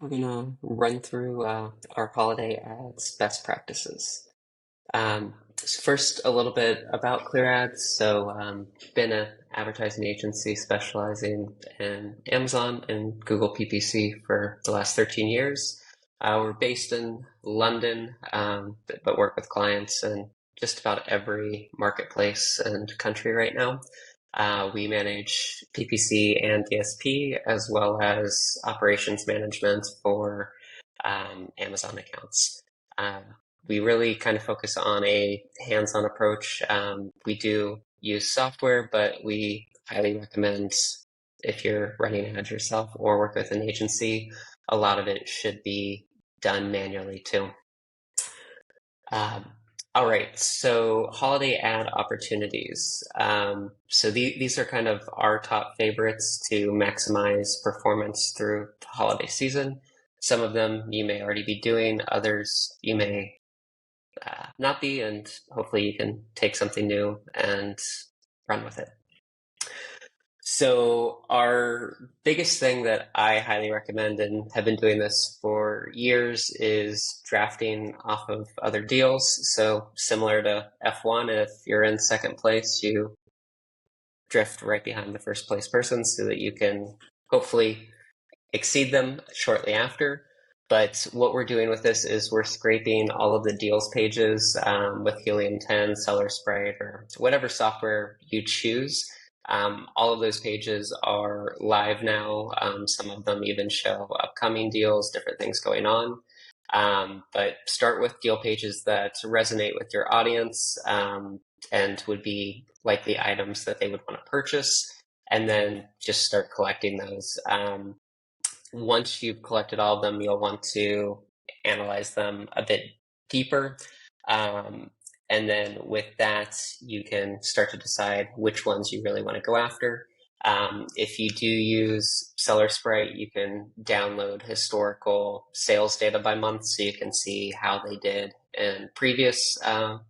We're gonna run through our holiday ads best practices. So first, a little bit about Clear Ads. Been an advertising agency specializing in Amazon and Google PPC for the last 13 years. We're based in London, but work with clients in just about every marketplace and country right now. We manage PPC and DSP as well as operations management for Amazon accounts. Uh, we really kind of focus on a hands-on approach. We do use software, but we highly recommend if you're running ads yourself or work with an agency, a lot of it should be done manually too. Um, all right, so holiday ad opportunities. These are kind of our top favorites to maximize performance through the holiday season. Some of them you may already be doing, others you may not be, and hopefully you can take something new and run with it. So our biggest thing that I highly recommend and have been doing this for years is drafting off of other deals. So similar to F1, if you're in second place, you drift right behind the first place person so that you can hopefully exceed them shortly after. But what we're doing with this is we're scraping all of the deals pages with Helium 10, Seller Sprite, or whatever software you choose. All of those pages are live now. Some of them even show upcoming deals, different things going on. But start with deal pages that resonate with your audience and would be likely items that they would want to purchase, and then just start collecting those. Once you've collected all of them, you'll want to analyze them a bit deeper. And then with that, you can start to decide which ones you really want to go after. If you do use Seller Sprite, you can download historical sales data by month so you can see how they did in previous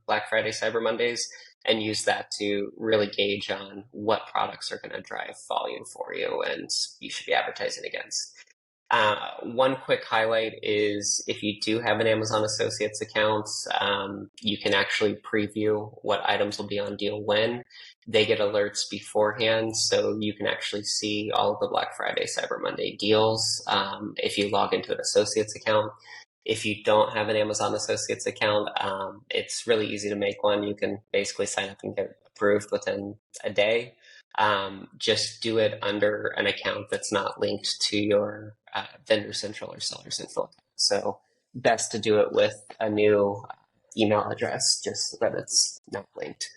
Black Friday, Cyber Mondays, and use that to really gauge on what products are going to drive volume for you and you should be advertising against. One quick highlight is if you do have an Amazon Associates account, you can actually preview what items will be on deal when. They get alerts beforehand, so you can actually see all of the Black Friday, Cyber Monday deals if you log into an Associates account. If you don't have an Amazon Associates account, it's really easy to make one. You can basically sign up and get approved within a day. Just do it under an account that's not linked to your Vendor Central or Seller Central. So best to do it with a new email address just so that it's not linked.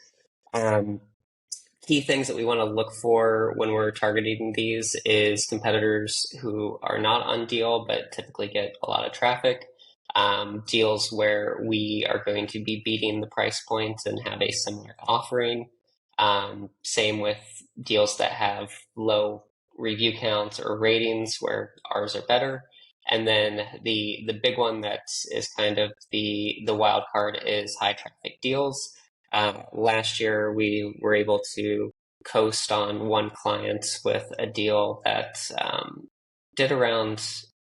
Key things that we want to look for when we're targeting these is competitors who are not on deal but typically get a lot of traffic. Deals where we are going to be beating the price point and have a similar offering. Same with deals that have low review counts or ratings where ours are better. And then the big one that is kind of the wild card is high traffic deals. Last year, we were able to coast on one client with a deal that did around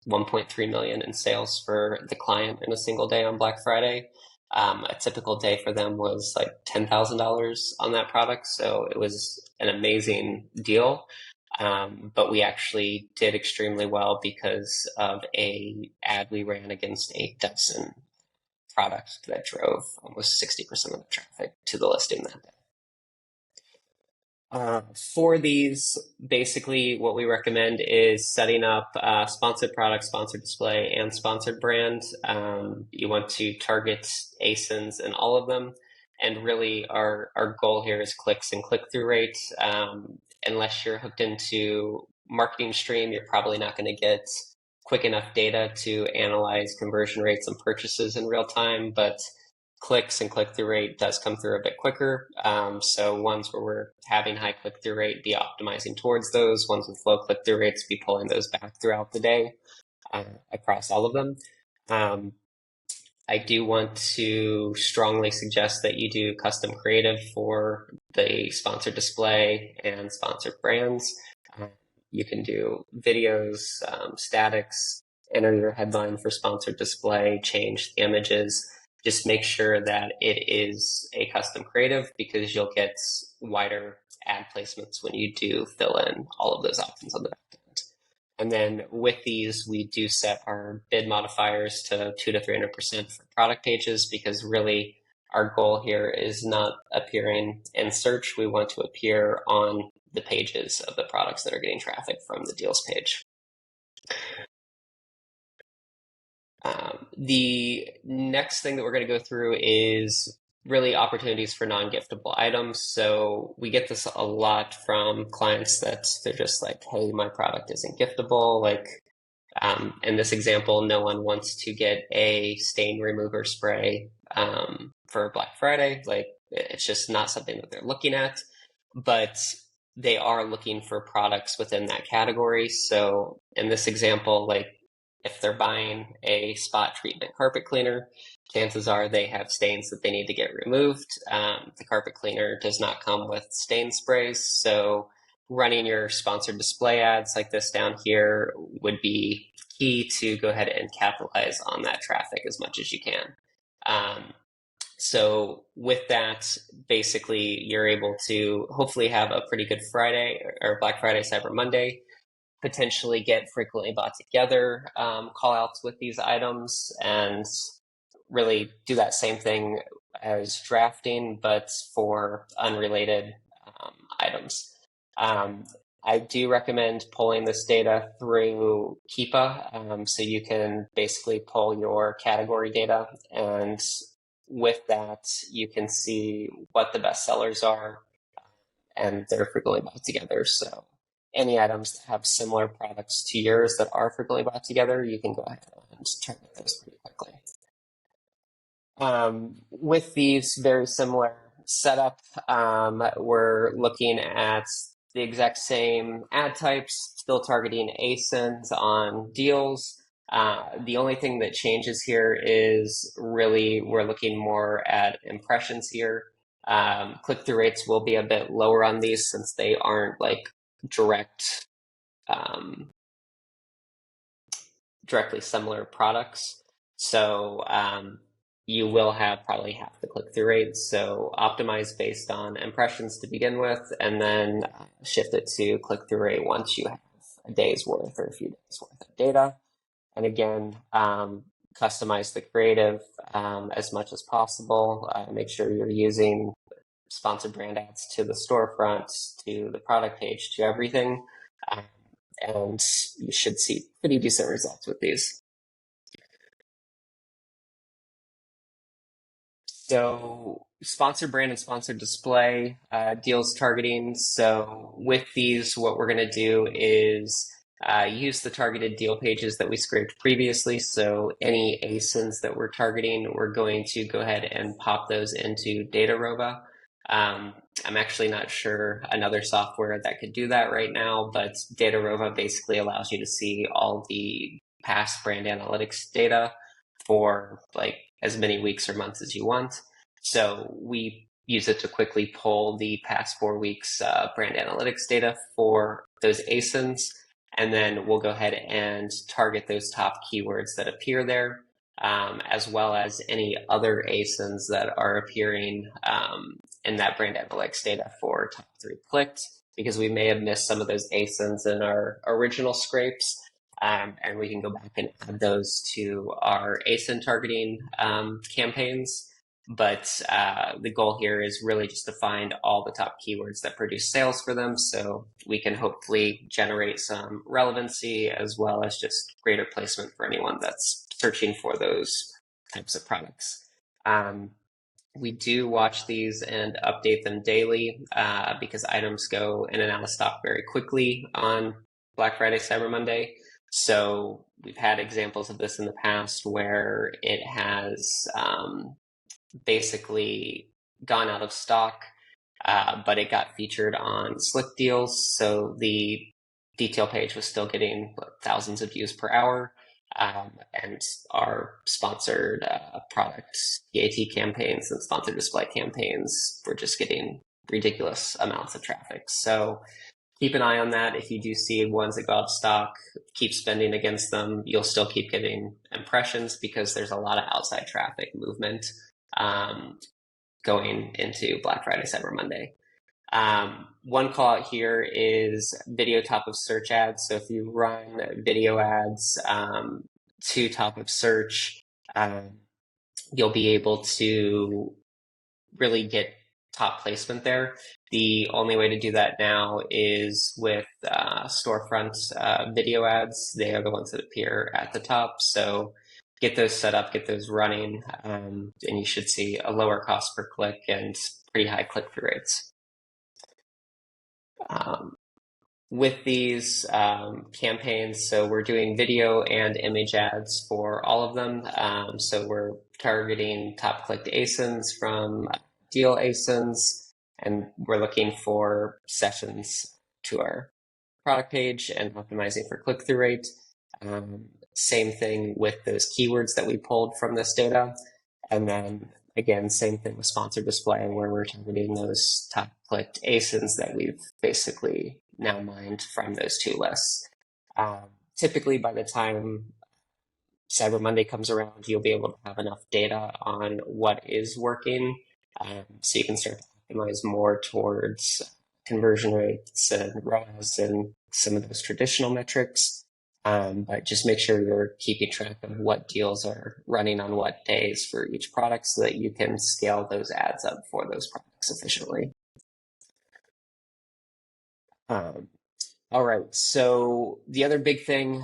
1.3 million in sales for the client in a single day on Black Friday. A typical day for them was like $10,000 on that product. So it was an amazing deal. But we actually did extremely well because of a ad we ran against a Dyson product that drove almost 60% of the traffic to the listing that day. For these, basically what we recommend is setting up sponsored product, sponsored display, and sponsored brand. You want to target ASINs in all of them. And really our goal here is clicks and click-through rates. Unless you're hooked into Marketing Stream, you're probably not going to get quick enough data to analyze conversion rates and purchases in real time, but clicks and click-through rate does come through a bit quicker. So ones where we're having high click-through rate, be optimizing towards those. Ones with low click-through rates, be pulling those back throughout the day across all of them. I do want to strongly suggest that you do custom creative for the sponsored display and sponsored brands. You can do videos, statics, enter your headline for sponsored display, change the images. Just make sure that it is a custom creative because you'll get wider ad placements when you do fill in all of those options on the back end. And then with these, we do set our bid modifiers to 2 to 300% for product pages because really our goal here is not appearing in search. We want to appear on the pages of the products that are getting traffic from the deals page. The next thing that we're going to go through is really opportunities for non-giftable items. So we get this a lot from clients that they're just like, hey, my product isn't giftable. Like in this example, no one wants to get a stain remover spray for Black Friday. Like it's just not something that they're looking at, but they are looking for products within that category. So in this example, like if they're buying a spot treatment carpet cleaner, chances are they have stains that they need to get removed. The carpet cleaner does not come with stain sprays, so running your sponsored display ads like this down here would be key to go ahead and capitalize on that traffic as much as you can. So with that, basically, you're able to hopefully have a pretty good Friday or Black Friday, Cyber Monday, potentially get frequently bought together call outs with these items and really do that same thing as drafting, but for unrelated items. I do recommend pulling this data through Keepa, so you can basically pull your category data, and with that, you can see what the best sellers are, and they're frequently bought together. So any items that have similar products to yours that are frequently bought together, you can go ahead and target those pretty quickly. With these very similar setup, we're looking at the exact same ad types, still targeting ASINs on deals. The only thing that changes here is really we're looking more at impressions here. Click-through rates will be a bit lower on these since they aren't like directly similar products. So you will have probably half the click-through rate. So optimize based on impressions to begin with, and then shift it to click-through rate once you have a day's worth or a few days worth of data. And again, customize the creative as much as possible. Make sure you're using sponsored brand ads to the storefront, to the product page, to everything. And you should see pretty decent results with these. So sponsored brand and sponsored display, deals targeting. So with these, what we're going to do is use the targeted deal pages that we scraped previously. So any ASINs that we're targeting, we're going to go ahead and pop those into DataRoba. I'm actually not sure another software that could do that right now, but DataRoba basically allows you to see all the past brand analytics data for like as many weeks or months as you want. So we use it to quickly pull the past 4 weeks brand analytics data for those ASINs, and then we'll go ahead and target those top keywords that appear there, as well as any other ASINs that are appearing in that brand analytics data for top 3 clicked, because we may have missed some of those ASINs in our original scrapes. And we can go back and add those to our ASIN targeting campaigns. But the goal here is really just to find all the top keywords that produce sales for them, so we can hopefully generate some relevancy as well as just greater placement for anyone that's searching for those types of products. We do watch these and update them daily because items go in and out of stock very quickly on Black Friday, Cyber Monday. So we've had examples of this in the past where it has basically gone out of stock, but it got featured on Slick Deals. So the detail page was still getting thousands of views per hour. And our sponsored products, PAT campaigns and sponsored display campaigns were just getting ridiculous amounts of traffic. So keep an eye on that. If you do see ones that go out of stock, keep spending against them. You'll still keep getting impressions because there's a lot of outside traffic movement um, going into Black Friday, Cyber Monday. One call out here is video top of search ads. So if you run video ads to top of search, you'll be able to really get top placement there. The only way to do that now is with storefront video ads. They are the ones that appear at the top. So get those set up, get those running, and you should see a lower cost per click and pretty high click-through rates. With these campaigns, so we're doing video and image ads for all of them. So we're targeting top clicked ASINs from deal ASINs, and we're looking for sessions to our product page and optimizing for click-through rate. Same thing with those keywords that we pulled from this data. And then again, same thing with sponsored display, where we're targeting those top clicked ASINs that we've basically now mined from those two lists. Typically, by the time Cyber Monday comes around, you'll be able to have enough data on what is working, so you can start to optimize more towards conversion rates and ROAS and some of those traditional metrics. But just make sure you're keeping track of what deals are running on what days for each product so that you can scale those ads up for those products efficiently. All right, so the other big thing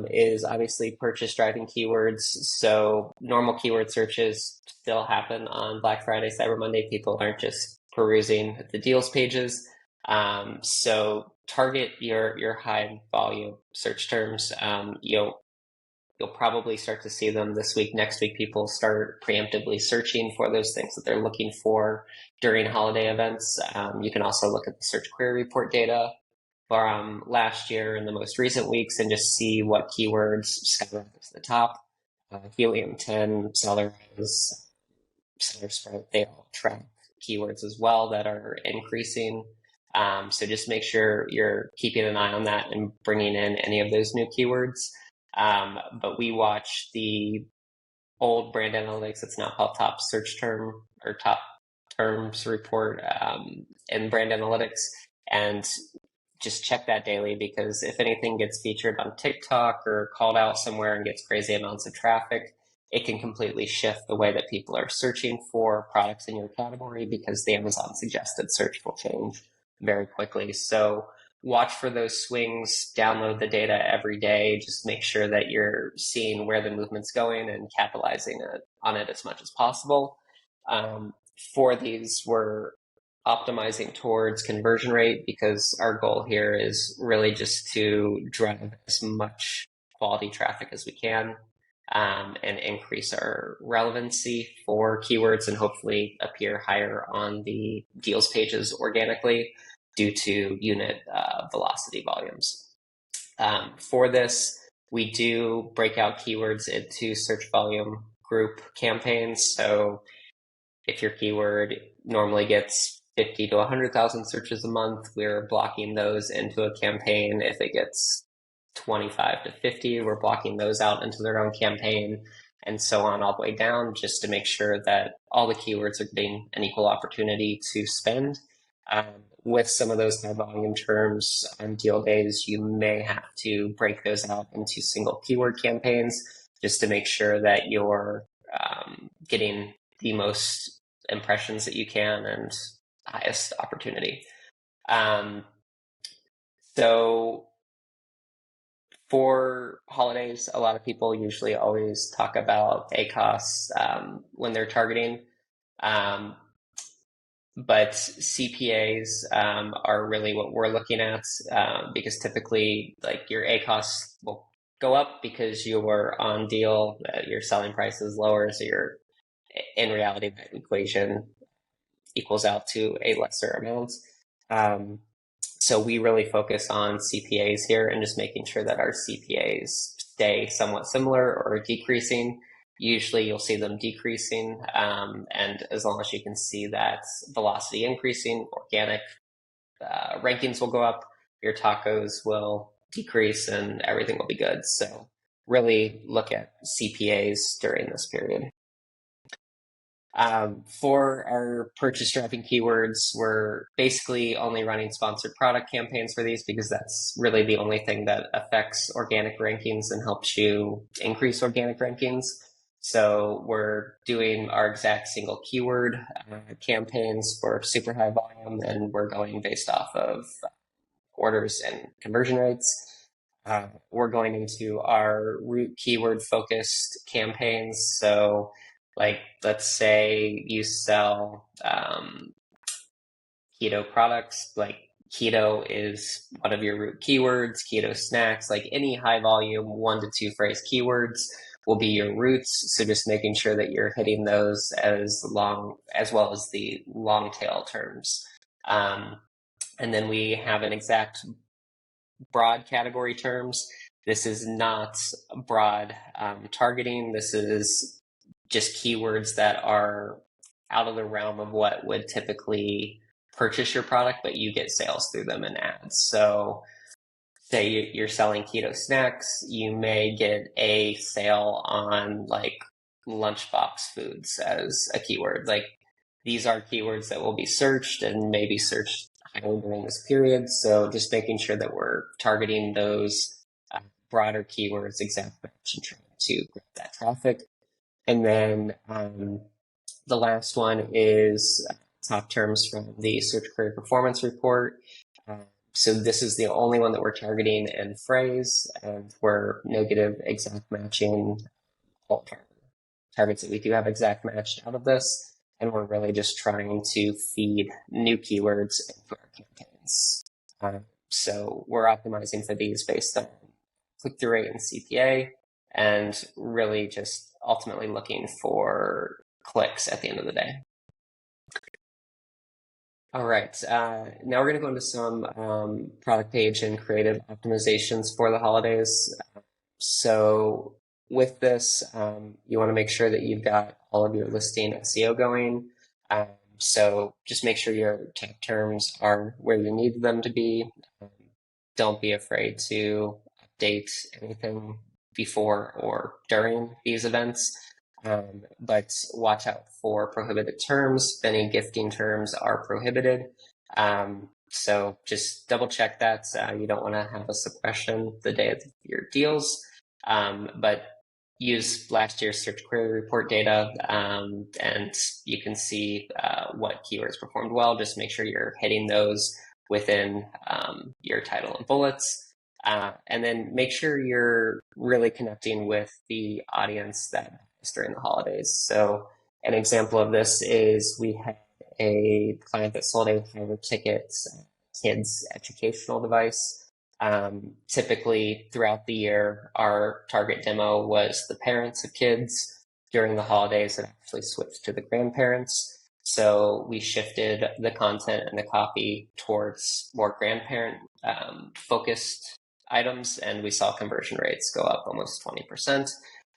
is obviously purchase driving keywords. So normal keyword searches still happen on Black Friday, Cyber Monday. People aren't just perusing the deals pages. So target your high volume search terms. You'll probably start to see them this week. Next week, people start preemptively searching for those things that they're looking for during holiday events. You can also look at the search query report data from last year and the most recent weeks and just see what keywords skyrocket to the top. Helium-10, Sellerize, Seller Sprout, they all track keywords as well that are increasing. So just make sure you're keeping an eye on that and bringing in any of those new keywords. But we watch the old brand analytics. It's now called top search term or top terms report in brand analytics. And just check that daily, because if anything gets featured on TikTok or called out somewhere and gets crazy amounts of traffic, it can completely shift the way that people are searching for products in your category, because the Amazon suggested search will change very quickly. So watch for those swings, download the data every day, just make sure that you're seeing where the movement's going and capitalizing on it as much as possible. For these, we're optimizing towards conversion rate, because our goal here is really just to drive as much quality traffic as we can and increase our relevancy for keywords and hopefully appear higher on the deals pages organically due to unit velocity volumes. For this, we do break out keywords into search volume group campaigns. So if your keyword normally gets 50 to 100,000 searches a month, we're blocking those into a campaign. If it gets 25 to 50, we're blocking those out into their own campaign, and so on all the way down, just to make sure that all the keywords are getting an equal opportunity to spend. With some of those high volume terms on deal days, you may have to break those out into single keyword campaigns just to make sure that you're getting the most impressions that you can and highest opportunity. So for holidays, a lot of people usually always talk about ACOS when they're targeting. But CPAs are really what we're looking at, because typically, like, your ACOS will go up because you're on deal, your selling price is lower, so you're in reality that equation equals out to a lesser amount. So we really focus on CPAs here and just making sure that our CPAs stay somewhat similar or decreasing. Usually you'll see them decreasing, and as long as you can see that velocity increasing, organic rankings will go up. your tacos will decrease and everything will be good. So really look at CPAs during this period. For our purchase driving keywords, we're basically only running sponsored product campaigns for these because that's really the only thing that affects organic rankings and helps you increase organic rankings. So we're doing our exact single keyword campaigns for super high volume, and we're going based off of orders and conversion rates. We're going into our root keyword focused campaigns. So like, let's say you sell keto products, like keto is one of your root keywords, keto snacks, like any high volume 1 to 2 phrase keywords will be your roots. So just making sure that you're hitting those as well as the long tail terms. And then we have an exact broad category terms. This is not broad targeting. This is just keywords that are out of the realm of what would typically purchase your product, but you get sales through them in ads. So say you're selling keto snacks, you may get a sale on like lunchbox foods as a keyword. Like, these are keywords that will be searched and may be searched highly during this period. So just making sure that we're targeting those broader keywords, exact match, and trying to grab that traffic. And then the last one is top terms from the Search Query Performance Report. So this is the only one that we're targeting in phrase, and we're negative exact matching all targets that we do have exact matched out of this. And we're really just trying to feed new keywords into our campaigns. So we're optimizing for these based on click-through rate and CPA, and really just ultimately looking for clicks at the end of the day. All right, now we're going to go into some product page and creative optimizations for the holidays. So with this, you want to make sure that you've got all of your listing SEO going. So just make sure your tag terms are where you need them to be. Don't be afraid to update anything before or during these events. But watch out for prohibited terms. Any gifting terms are prohibited. So just double check that. You don't want to have a suppression the day of your deals. But use last year's search query report data, and you can see what keywords performed well. Just make sure you're hitting those within your title and bullets. And then make sure you're really connecting with the audience that is during the holidays. So an example of this is we had a client that sold a higher ticket kids educational device. Typically throughout the year, our target demo was the parents of kids. During the holidays, it actually switched to the grandparents. So we shifted the content and the copy towards more grandparent focused items, and we saw conversion rates go up almost 20%.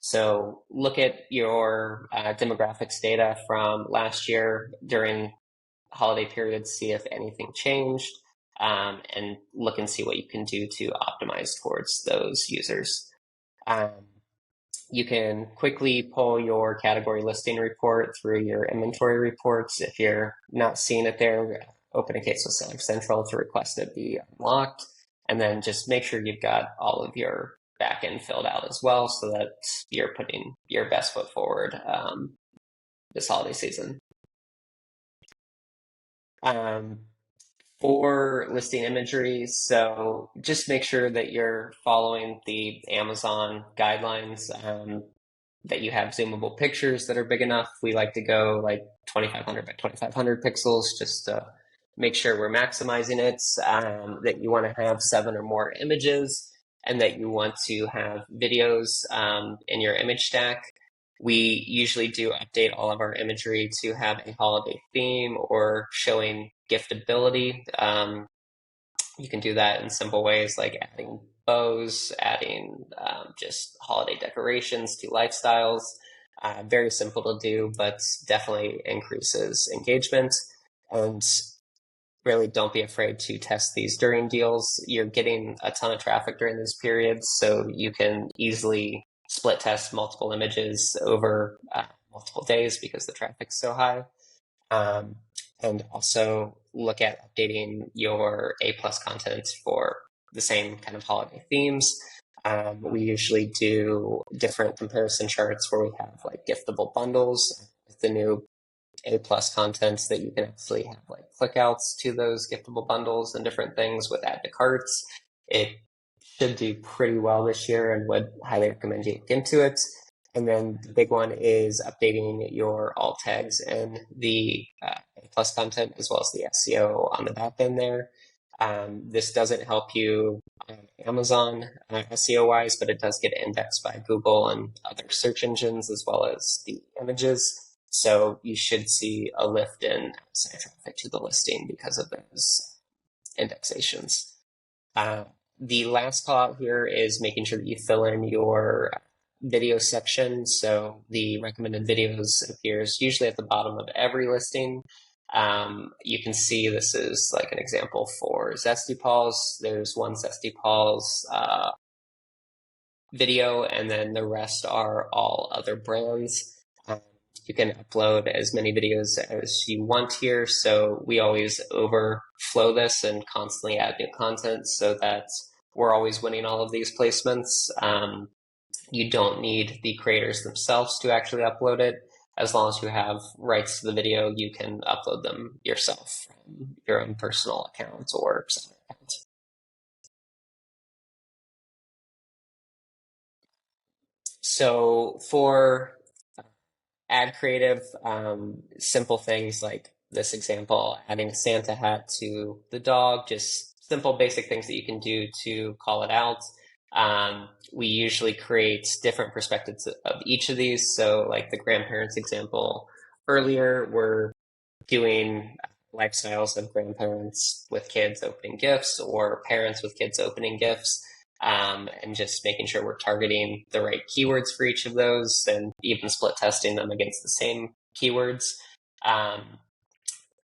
So look at your demographics data from last year during holiday periods, see if anything changed, and look and see what you can do to optimize towards those users. You can quickly pull your category listing report through your inventory reports. If you're not seeing it there, open a case with Seller Central to request it be unlocked. And then just make sure you've got all of your backend filled out as well, so that you're putting your best foot forward this holiday season. For listing imagery, so just make sure that you're following the Amazon guidelines, that you have zoomable pictures that are big enough. We like to go like 2500 by 2500 pixels just to make sure we're maximizing it, that you want to have 7 or more images, and that you want to have videos in your image stack. We usually do update all of our imagery to have a holiday theme or showing giftability. You can do that in simple ways like adding bows, adding just holiday decorations to lifestyles. Very simple to do, but definitely increases engagement. And really don't be afraid to test these during deals. You're getting a ton of traffic during these periods, so you can easily split test multiple images over multiple days because the traffic's so high. Um, and also look at updating your A plus content for the same kind of holiday themes. We usually do different comparison charts where we have like giftable bundles with the new A plus content that you can actually have like clickouts to those giftable bundles and different things with add to carts. It should do pretty well this year and would highly recommend you look into it. And then the big one is updating your alt tags and the A plus content as well as the SEO on the back end there. This doesn't help you on Amazon SEO wise, but it does get indexed by Google and other search engines as well as the images. So you should see a lift in outside traffic to the listing because of those indexations. The last call out here is making sure that you fill in your video section. So the recommended videos appears usually at the bottom of every listing. You can see this is like an example for Zesty Paws. There's one Zesty Paws video, and then the rest are all other brands. You can upload as many videos as you want here. So we always overflow this and constantly add new content so that we're always winning all of these placements. You don't need the creators themselves to actually upload it. As long as you have rights to the video, you can upload them yourself from your own personal account or separate account. So for ad creative, simple things like this example, adding a Santa hat to the dog, just simple basic things that you can do to call it out. We usually create different perspectives of each of these. So like the grandparents example earlier, we're doing lifestyles of grandparents with kids opening gifts or parents with kids opening gifts. And just making sure we're targeting the right keywords for each of those and even split testing them against the same keywords.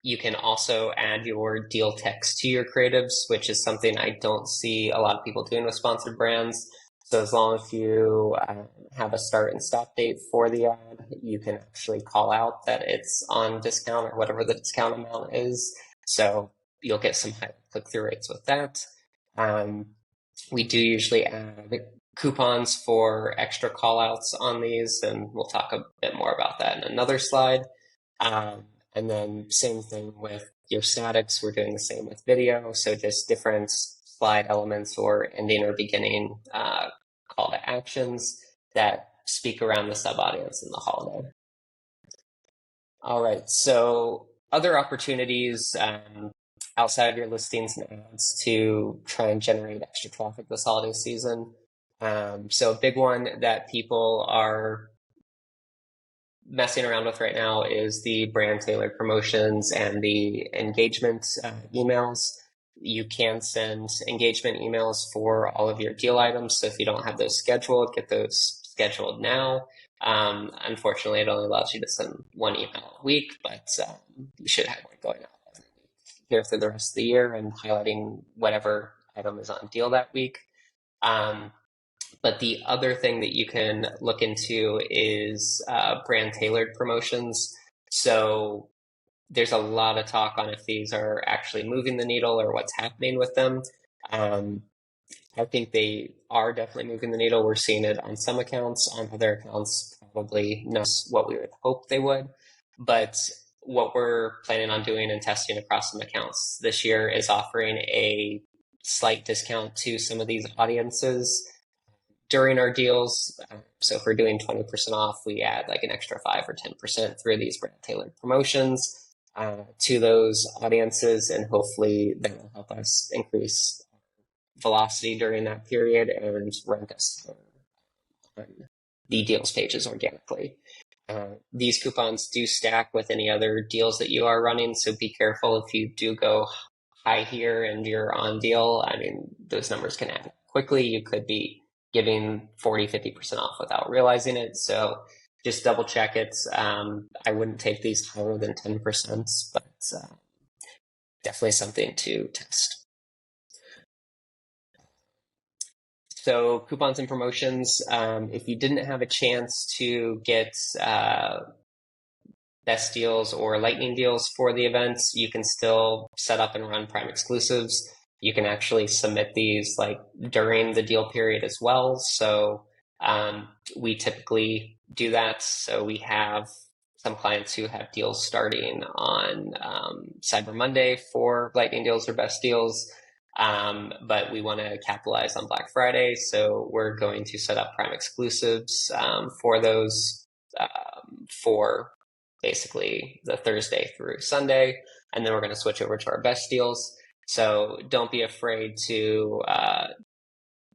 You can also add your deal text to your creatives, which is something I don't see a lot of people doing with sponsored brands. So as long as you have a start and stop date for the ad, you can actually call out that it's on discount or whatever the discount amount is. So you'll get some high click-through rates with that. We do usually add coupons for extra callouts on these, and we'll talk a bit more about that in another slide. And then same thing with your statics. We're doing the same with video. So just different slide elements or ending or beginning call to actions that speak around the sub audience in the holiday. All right. So other opportunities outside of your listings and ads to try and generate extra traffic this holiday season. So a big one that people are messing around with right now is the brand tailored promotions and the engagement emails. You can send engagement emails for all of your deal items. So if you don't have those scheduled, get those scheduled now. Unfortunately, it only allows you to send one email a week, but you should have one going out every week here through the rest of the year and highlighting whatever item is on deal that week. But the other thing that you can look into is brand tailored promotions. So there's a lot of talk on if these are actually moving the needle or what's happening with them. I think they are definitely moving the needle. We're seeing it on some accounts, on other accounts, probably not what we would hope they would. But what we're planning on doing and testing across some accounts this year is offering a slight discount to some of these audiences during our deals. So if we're doing 20% off, we add like an extra 5 or 10% through these brand tailored promotions to those audiences, and hopefully that will help us increase velocity during that period and rank us on the deals pages organically. These coupons do stack with any other deals that you are running, so be careful if you do go high here and you're on deal. I mean, those numbers can add quickly. You could be giving 40, 50% off without realizing it. So just double check it. I wouldn't take these higher than 10%, but definitely something to test. So coupons and promotions, if you didn't have a chance to get best deals or lightning deals for the events, you can still set up and run Prime exclusives. You can actually submit these like during the deal period as well. So we typically do that. So we have some clients who have deals starting on Cyber Monday for lightning deals or best deals. But we want to capitalize on Black Friday. So we're going to set up Prime exclusives for those for basically the Thursday through Sunday, and then we're going to switch over to our best deals. So don't be afraid to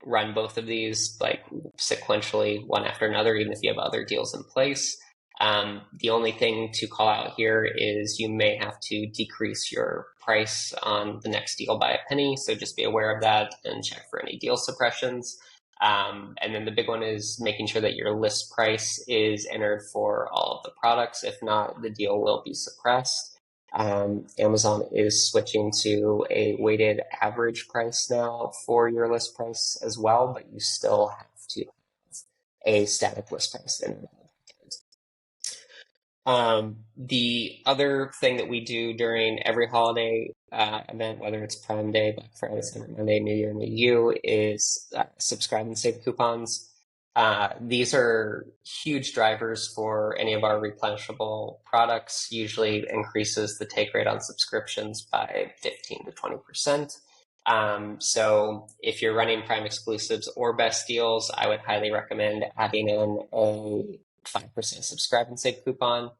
run both of these like sequentially, one after another, even if you have other deals in place. The only thing to call out here is you may have to decrease your price on the next deal by a penny. So just be aware of that and check for any deal suppressions. And then the big one is making sure that your list price is entered for all of the products. If not, the deal will be suppressed. Amazon is switching to a weighted average price now for your list price as well, but you still have to have a static list price in it. The other thing that we do during every holiday event, whether it's Prime Day, Black Friday, Cyber Monday, New Year, New You, is subscribe and save coupons. These are huge drivers for any of our replenishable products, usually increases the take rate on subscriptions by 15 to 20%. So if you're running Prime exclusives or best deals, I would highly recommend adding in a 5% subscribe and save coupon.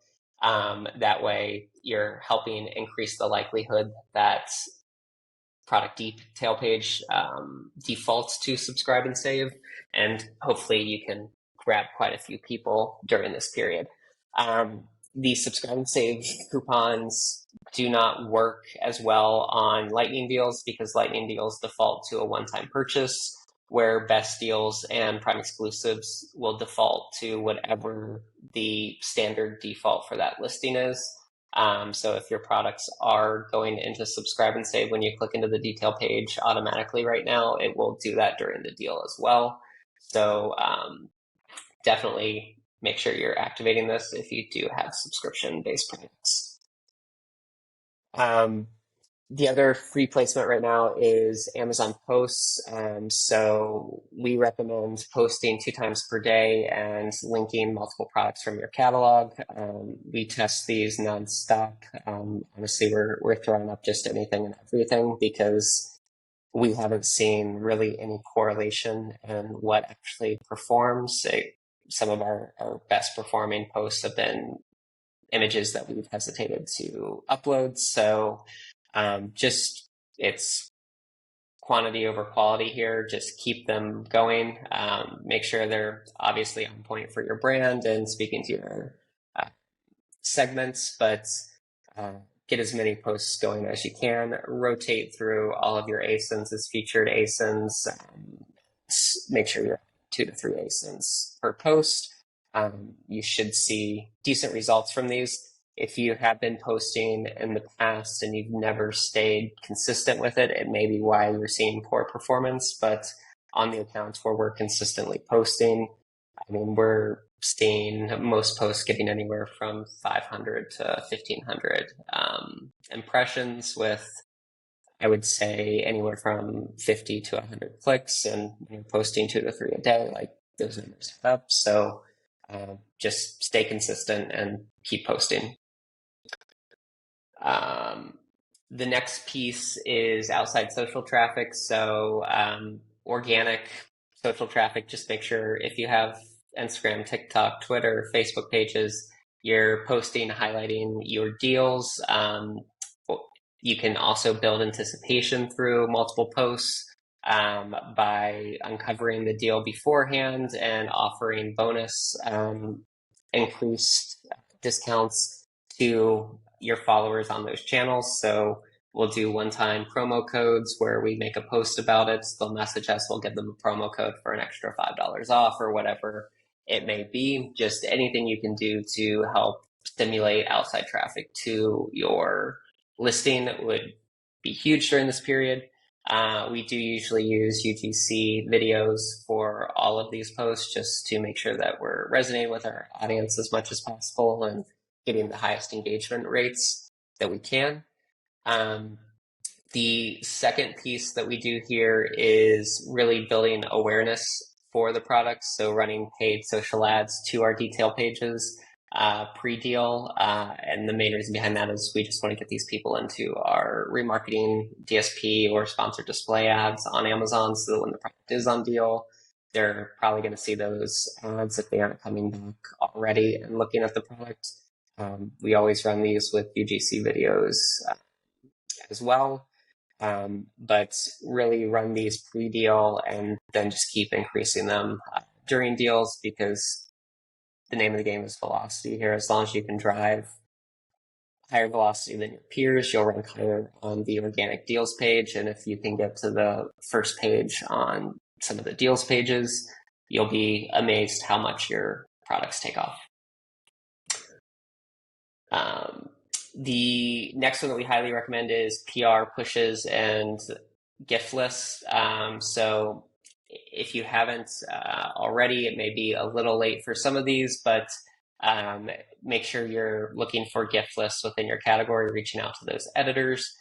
That way you're helping increase the likelihood that product detail page defaults to subscribe and save, and hopefully you can grab quite a few people during this period. The subscribe and save coupons do not work as well on lightning deals because lightning deals default to a one-time purchase, where best deals and Prime exclusives will default to whatever the standard default for that listing is. So if your products are going into subscribe and save when you click into the detail page automatically right now, it will do that during the deal as well. So definitely make sure you're activating this if you do have subscription-based products. The other free placement right now is Amazon posts. So we recommend posting 2 times per day and linking multiple products from your catalog. We test these nonstop. Honestly, we're throwing up just anything and everything because we haven't seen really any correlation in what actually performs. Some of our best performing posts have been images that we've hesitated to upload. So just it's quantity over quality here. Just keep them going. Make sure they're obviously on point for your brand and speaking to your segments, but get as many posts going as you can. Rotate through all of your ASINs as featured ASINs. Make sure you're 2 to 3 ASINs per post. You should see decent results from these. If you have been posting in the past and you've never stayed consistent with it, it may be why you're seeing poor performance. But on the accounts where we're consistently posting, I mean, we're seeing most posts getting anywhere from 500 to 1,500 impressions with, I would say, anywhere from 50 to 100 clicks, and you're posting 2 to 3 a day, like those numbers add up. So just stay consistent and keep posting. The next piece is outside social traffic. So organic social traffic, just make sure if you have Instagram, TikTok, Twitter, Facebook pages, you're posting, highlighting your deals. You can also build anticipation through multiple posts by uncovering the deal beforehand and offering bonus increased discounts to your followers on those channels. So we'll do one-time promo codes where we make a post about it. They'll message us. We'll give them a promo code for an extra $5 off or whatever it may be. Just anything you can do to help stimulate outside traffic to your listing would be huge during this period. We do usually use UGC videos for all of these posts just to make sure that we're resonating with our audience as much as possible and getting the highest engagement rates that we can. The second piece that we do here is really building awareness for the products. So running paid social ads to our detail pages pre-deal. And the main reason behind that is we just want to get these people into our remarketing DSP or sponsored display ads on Amazon so that when the product is on deal, they're probably going to see those ads if they aren't coming back already and looking at the product. We always run these with UGC videos as well. But really run these pre-deal and then just keep increasing them during deals because the name of the game is velocity here. As long as you can drive higher velocity than your peers, you'll rank higher on the organic deals page. And if you can get to the first page on some of the deals pages, you'll be amazed how much your products take off. The next one that we highly recommend is PR pushes and gift lists. So if you haven't already, it may be a little late for some of these, but make sure you're looking for gift lists within your category, reaching out to those editors.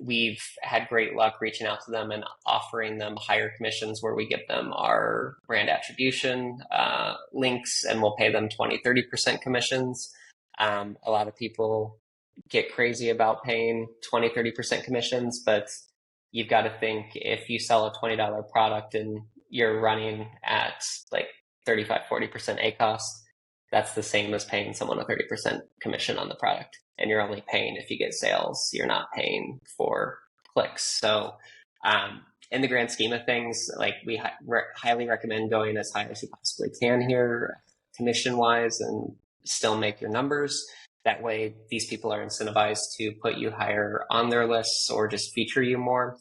We've had great luck reaching out to them and offering them higher commissions where we give them our brand attribution links and we'll pay them 20-30% commissions. A lot of people get crazy about paying 20-30% commissions, but you've got to think if you sell a $20 product and you're running at like 35-40% ACoS, that's the same as paying someone a 30% commission on the product. And you're only paying if you get sales. You're not paying for clicks. So in the grand scheme of things, like we highly recommend going as high as you possibly can here, commission-wise, and still make your numbers. That way, these people are incentivized to put you higher on their lists or just feature you more.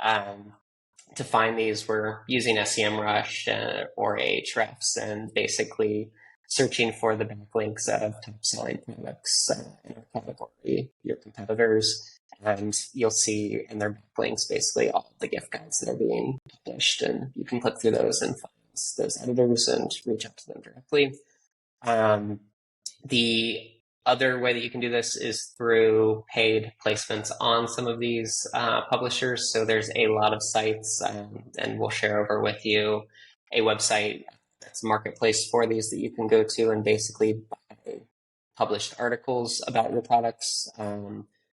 To find these, we're using SEMrush or Ahrefs and basically searching for the backlinks of top-selling products in our category, your competitors, and you'll see in their backlinks basically all the gift guides that are being published, and you can click through those and find those editors and reach out to them directly. The other way that you can do this is through paid placements on some of these publishers. So there's a lot of sites, and we'll share over with you a website that's a marketplace for these that you can go to and basically buy published articles about your products.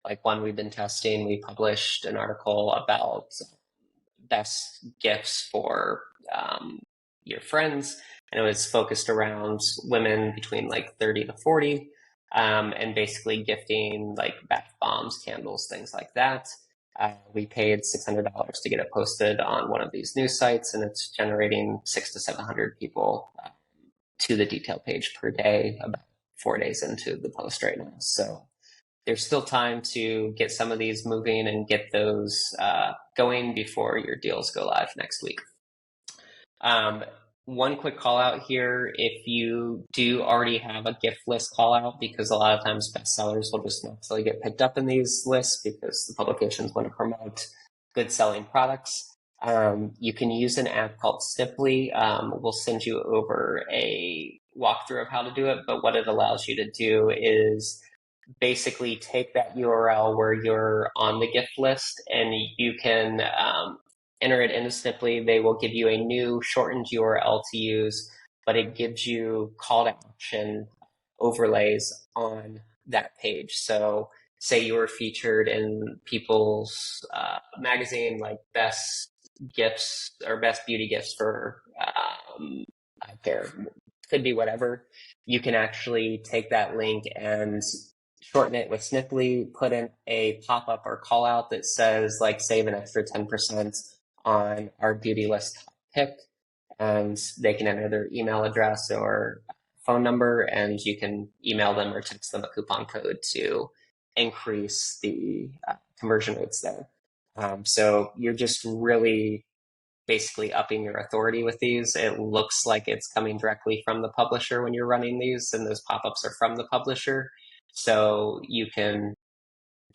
Like one we've been testing, we published an article about best gifts for your friends. And it was focused around women between like 30 to 40, and basically gifting like bath bombs, candles, things like that. We paid $600 to get it posted on one of these news sites, and it's generating 600 to 700 people to the detail page per day, about 4 days into the post right now. So there's still time to get some of these moving and get those going before your deals go live next week. One quick call out here, if you do already have a gift list call out, because a lot of times bestsellers will just not necessarily get picked up in these lists because the publications want to promote good selling products. You can use an app called Sniply. We'll send you over a walkthrough of how to do it, but what it allows you to do is basically take that URL where you're on the gift list and you can enter it into Sniply. They will give you a new shortened URL to use, but it gives you call to action overlays on that page. So say you were featured in People's magazine, like best gifts or best beauty gifts for eye care, could be whatever. You can actually take that link and shorten it with Sniply, put in a pop-up or call out that says like save an extra 10% on our beauty list pick, and they can enter their email address or phone number, and you can email them or text them a coupon code to increase the conversion rates there. So you're just really basically upping your authority with these. It looks like it's coming directly from the publisher when you're running these, and those pop-ups are from the publisher. So you can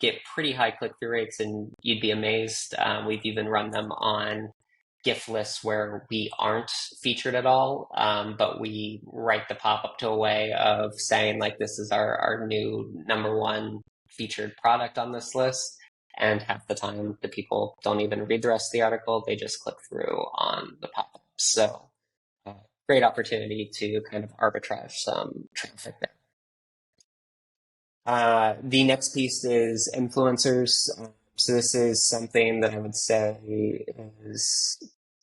get pretty high click-through rates, and you'd be amazed. We've even run them on gift lists where we aren't featured at all, but we write the pop-up to a way of saying like this is our new number one featured product on this list. And half the time, the people don't even read the rest of the article; they just click through on the pop-up. So, uh, great opportunity to kind of arbitrage some traffic there. The next piece is influencers. So this is something that I would say is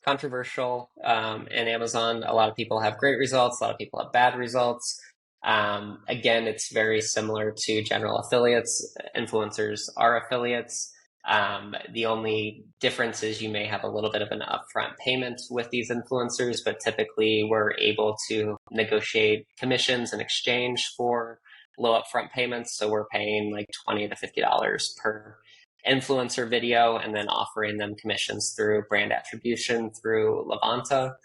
controversial in Amazon. A lot of people have great results. A lot of people have bad results. Again, it's very similar to general affiliates. Influencers are affiliates. The only difference is you may have a little bit of an upfront payment with these influencers, but typically we're able to negotiate commissions in exchange for low upfront payments. So we're paying like $20 to $50 per influencer video and then offering them commissions through brand attribution through Levanta.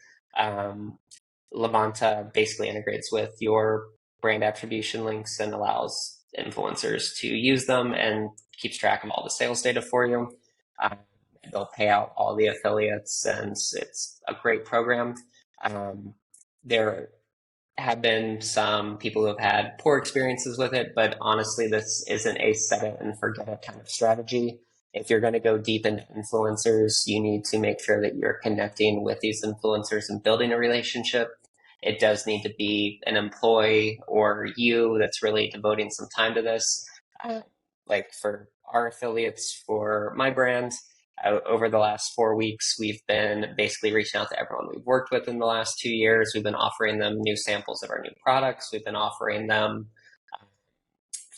Levanta basically integrates with your brand attribution links and allows influencers to use them and keeps track of all the sales data for you. They'll pay out all the affiliates, and it's a great program. There have been some people who have had poor experiences with it, but honestly, this isn't a set it and forget it kind of strategy. If you're going to go deep into influencers, you need to make sure that you're connecting with these influencers and building a relationship. It does need to be an employee or you that's really devoting some time to this. Like for our affiliates, for my brand, over the last 4 weeks, we've been basically reaching out to everyone we've worked with in the last 2 years. We've been offering them new samples of our new products. We've been offering them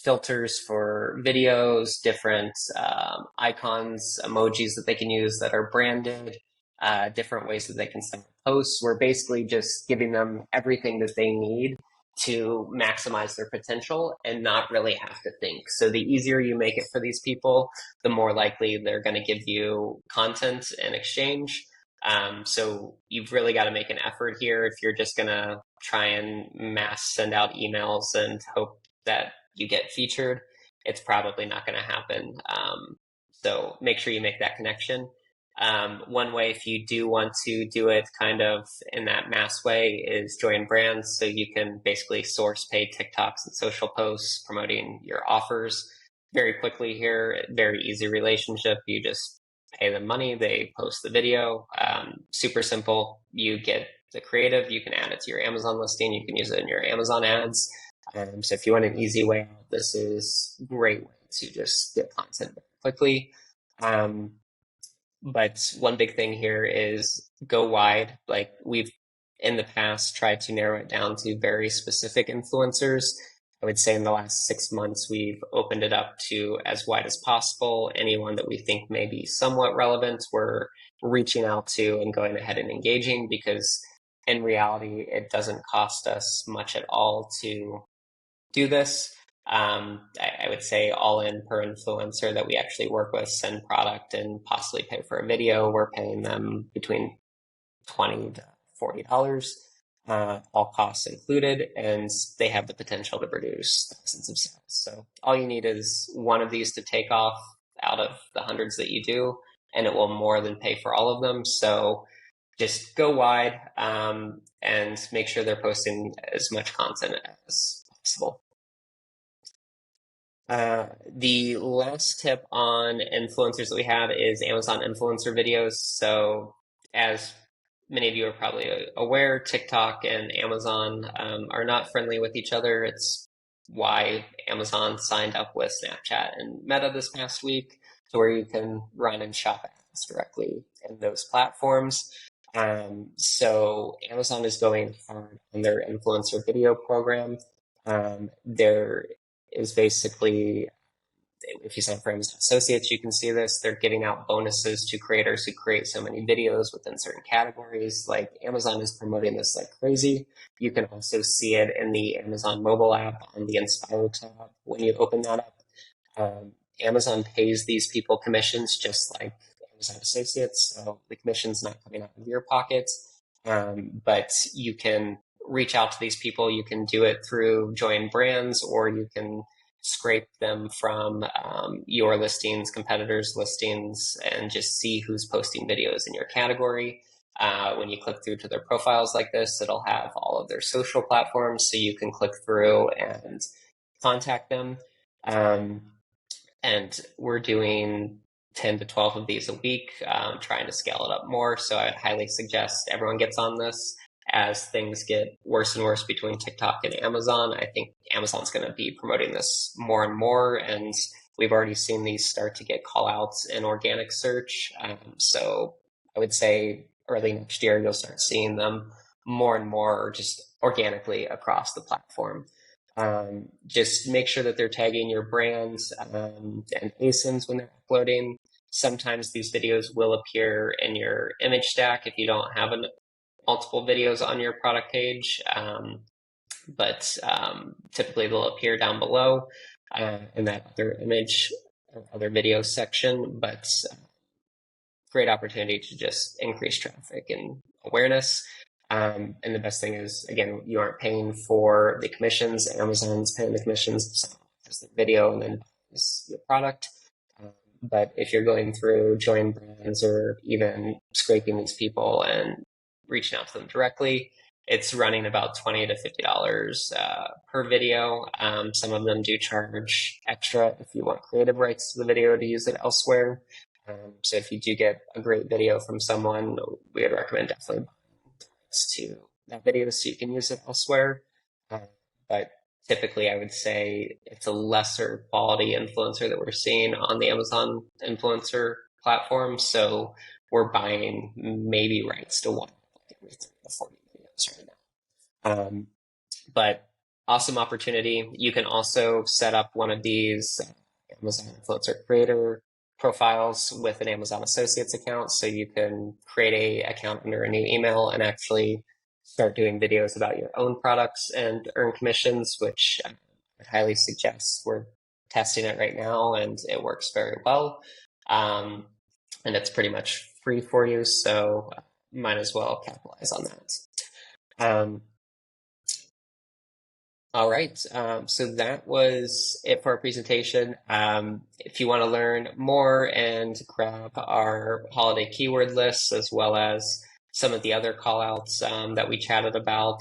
filters for videos, different icons, emojis that they can use that are branded, different ways that they can send posts. We're basically just giving them everything that they need to maximize their potential and not really have to think. So the easier you make it for these people, the more likely they're going to give you content in exchange. So you've really got to make an effort here. If you're just going to try and mass send out emails and hope that you get featured, it's probably not going to happen. So make sure you make that connection. One way, if you do want to do it kind of in that mass way, is join brands. So you can basically source paid TikToks and social posts promoting your offers very quickly here. Very easy relationship. You just pay them money, they post the video. Super simple. You get the creative, you can add it to your Amazon listing, you can use it in your Amazon ads. So if you want an easy way out, this is a great way to just get content very quickly. But one big thing here is go wide. Like we've in the past tried to narrow it down to very specific influencers. I would say in the last 6 months, we've opened it up to as wide as possible. Anyone that we think may be somewhat relevant, we're reaching out to and going ahead and engaging, because in reality, it doesn't cost us much at all to do this. I would say all in per influencer that we actually work with, send product and possibly pay for a video, we're paying them between $20 to $40, all costs included, and they have the potential to produce thousands of sales. So all you need is one of these to take off out of the hundreds that you do, and it will more than pay for all of them. So just go wide and make sure they're posting as much content as possible. The last tip on influencers that we have is Amazon influencer videos. So as many of you are probably aware, TikTok and Amazon are not friendly with each other. It's why Amazon signed up with Snapchat and Meta this past week, to where you can run and shop ads directly in those platforms. So Amazon is going hard on their influencer video program. There is basically, if you sign up for Amazon Associates, you can see this. They're giving out bonuses to creators who create so many videos within certain categories. Like Amazon is promoting this like crazy. You can also see it in the Amazon mobile app on the Inspire tab. When you open that up, Amazon pays these people commissions just like Amazon Associates. So the commission's not coming out of your pocket, but you can reach out to these people. You can do it through join brands, or you can scrape them from your listings, competitors' listings, and just see who's posting videos in your category. When you click through to their profiles like this, it'll have all of their social platforms, so you can click through and contact them. And we're doing 10 to 12 of these a week, trying to scale it up more. So I'd highly suggest everyone gets on this. As things get worse and worse between TikTok and Amazon, I think Amazon's going to be promoting this more and more. And we've already seen these start to get call outs in organic search. So I would say early next year, you'll start seeing them more and more just organically across the platform. Just make sure that they're tagging your brands and ASINs when they're uploading. Sometimes these videos will appear in your image stack if you don't have multiple videos on your product page, but typically they'll appear down below in that other image or other video section. But great opportunity to just increase traffic and awareness. And the best thing is, again, you aren't paying for the commissions. Amazon's paying the commissions as the video and then your product. But if you're going through join brands or even scraping these people and reaching out to them directly, it's running about $20 to $50 per video. Some of them do charge extra if you want creative rights to the video to use it elsewhere. So if you do get a great video from someone, we would recommend definitely to that video so you can use it elsewhere. But typically, I would say it's a lesser quality influencer that we're seeing on the Amazon influencer platform. So we're buying maybe rights to one every 30 to 40 videos right now. But awesome opportunity. You can also set up one of these Amazon influencer creator profiles with an Amazon Associates account. So you can create a account under a new email and actually start doing videos about your own products and earn commissions, which I would highly suggest. We're testing it right now and it works very well. And it's pretty much free for you. So might as well capitalize on that. All right, so that was it for our presentation. If you want to learn more and grab our holiday keyword lists as well as some of the other callouts that we chatted about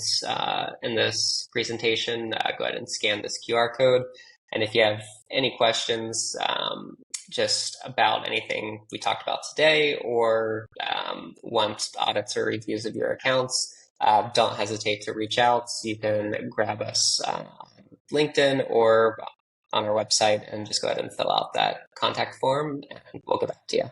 in this presentation, go ahead and scan this QR code. And if you have any questions just about anything we talked about today or want audits or reviews of your accounts, don't hesitate to reach out. You can grab us on LinkedIn or on our website and just go ahead and fill out that contact form and we'll get back to you.